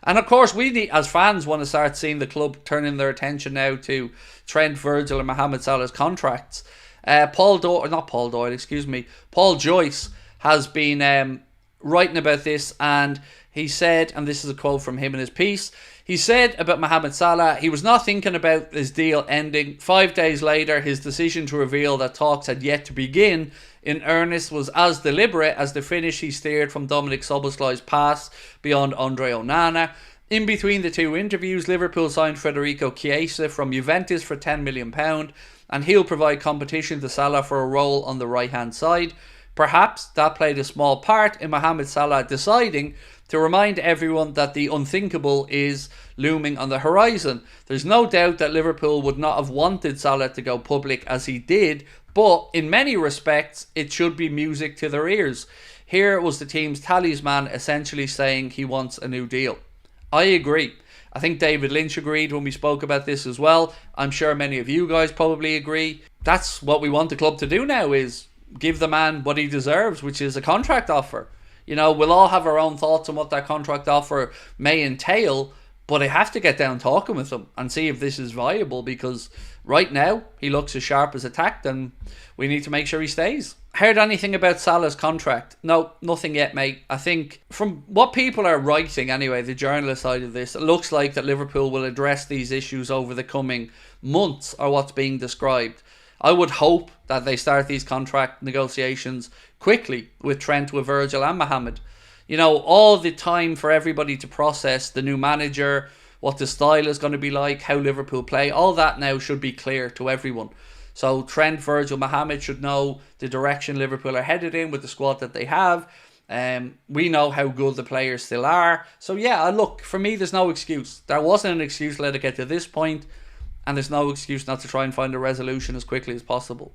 And of course, we need, as fans, want to start seeing the club turning their attention now to Trent, Virgil, and Mohamed Salah's contracts. Paul Joyce has been writing about this, and he said, and this is a quote from him in his piece, he said about Mohamed Salah, he was not thinking about his deal ending. 5 days later, his decision to reveal that talks had yet to begin in earnest was as deliberate as the finish he steered from Dominic Szoboszlai's pass beyond Andre Onana. In between the two interviews, Liverpool signed Federico Chiesa from Juventus for £10 million, and he'll provide competition to Salah for a role on the right-hand side. Perhaps that played a small part in Mohamed Salah deciding to remind everyone that the unthinkable is looming on the horizon. There's no doubt that Liverpool would not have wanted Salah to go public as he did, but in many respects, it should be music to their ears. Here was the team's talisman essentially saying he wants a new deal. I agree. I think David Lynch agreed when we spoke about this as well. I'm sure many of you guys probably agree. That's what we want the club to do now, is give the man what he deserves, which is a contract offer. You know, we'll all have our own thoughts on what that contract offer may entail, but I have to get down talking with him and see if this is viable, because right now he looks as sharp as a tack, and we need to make sure he stays. Heard anything about Salah's contract? No, nothing yet, mate. I think from what people are writing anyway, the journalist side of this, it looks like that Liverpool will address these issues over the coming months, or what's being described. I would hope that they start these contract negotiations quickly with Trent, with Virgil and Mohamed. You know, all the time for everybody to process the new manager, what the style is going to be like, how Liverpool play, all that now should be clear to everyone. So Trent, Virgil, Mohamed should know the direction Liverpool are headed in with the squad that they have. We know how good the players still are. So yeah, look, for me, there's no excuse. There wasn't an excuse to let it get to this point, and there's no excuse not to try and find a resolution as quickly as possible.